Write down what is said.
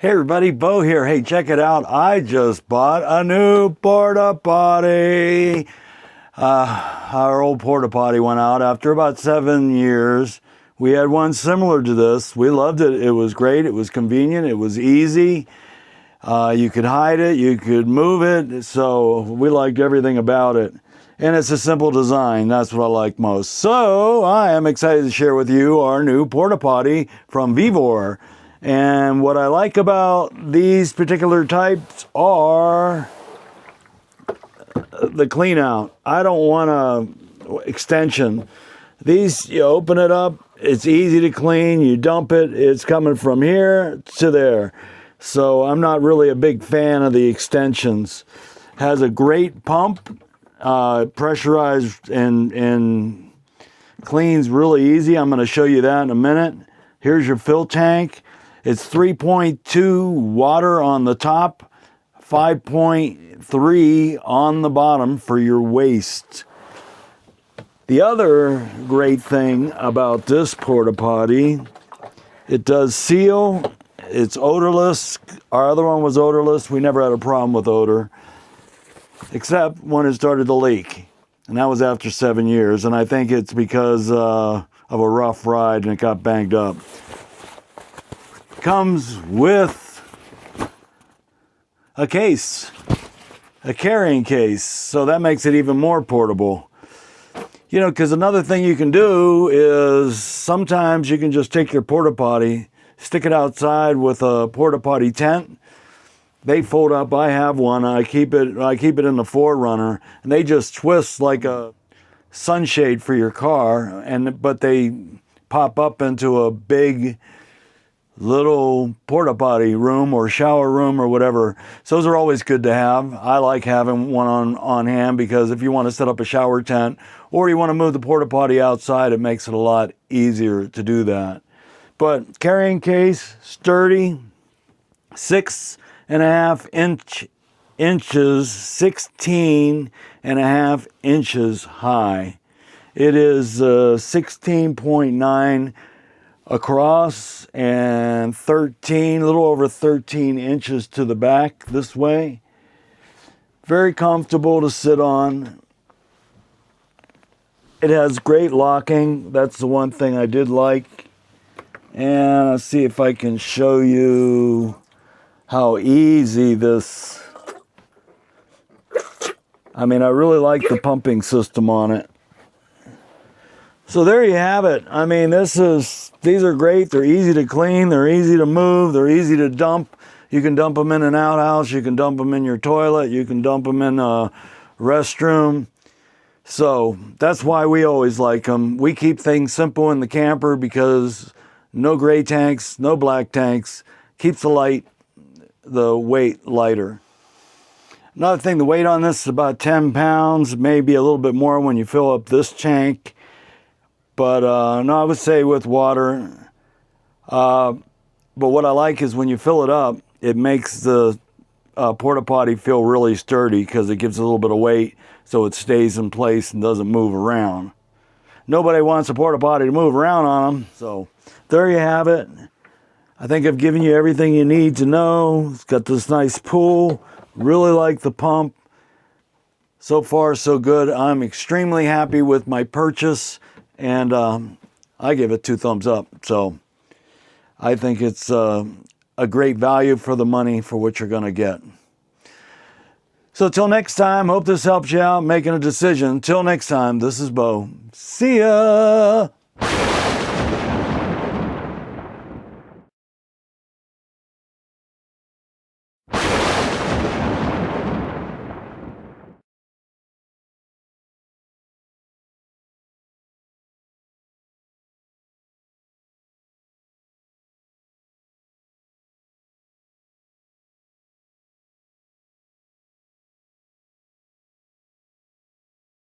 Hey everybody, Bo here. Hey, check it out. I just bought a new porta potty. Our old porta potty went out after about 7 years. We had one similar to this. We loved it. It was great. It was convenient. It was easy. You could hide it. You could move it. So we liked everything about it. And it's a simple design. That's what I like most. So I am excited to share with you our new porta potty from VEVOR. And what I like about these particular types are the clean out. I don't want a extension. These, you open it up, it's easy to clean, you dump it, it's coming from here to there. So I'm not really a big fan of the extensions. Has a great pump, pressurized and cleans really easy. I'm going to show you that in a minute. Here's your fill tank. It's 3.2 water on the top, 5.3 on the bottom for your waste. The other great thing about this porta potty, it does seal. It's odorless. Our other one was odorless. We never had a problem with odor, except when it started to leak. And that was after 7 years. And I think it's because of a rough ride and it got banged up. Comes with a case, a carrying case, so that makes it even more portable. You know, because another thing you can do is sometimes you can just take your porta potty, stick it outside with a porta potty tent. They fold up. I have one. I keep it in the Forerunner, and they just twist like a sunshade for your car, but they pop up into a big little porta potty room or shower room or whatever. So those are always good to have. I like having one on hand because if you want to set up a shower tent or you want to move the porta potty outside, it makes it a lot easier to do that. But carrying case, sturdy, 6.5 inches, 16.5 inches high. It is 16.9 across and a little over 13 inches to the back this way. Very comfortable to sit on. It has great locking. That's the one thing I did like. And I'll see if I can show you how easy this. I mean, I really like the pumping system on it. So there you have it. I mean, these are great. They're easy to clean. They're easy to move. They're easy to dump. You can dump them in an outhouse. You can dump them in your toilet. You can dump them in a restroom. So that's why we always like them. We keep things simple in the camper because no gray tanks, no black tanks. Keeps the weight lighter. Another thing, the weight on this is about 10 pounds, maybe a little bit more when you fill up this tank. But no, I would say with water. But what I like is when you fill it up, it makes the porta potty feel really sturdy because it gives a little bit of weight so it stays in place and doesn't move around. Nobody wants a porta potty to move around on them. So there you have it. I think I've given you everything you need to know. It's got this nice pool. Really like the pump. So far, so good. I'm extremely happy with my purchase. And I give it 2 thumbs up. So I think it's a great value for the money for what you're going to get. So till next time, hope this helps you out making a decision. Till next time, this is Bo. See ya!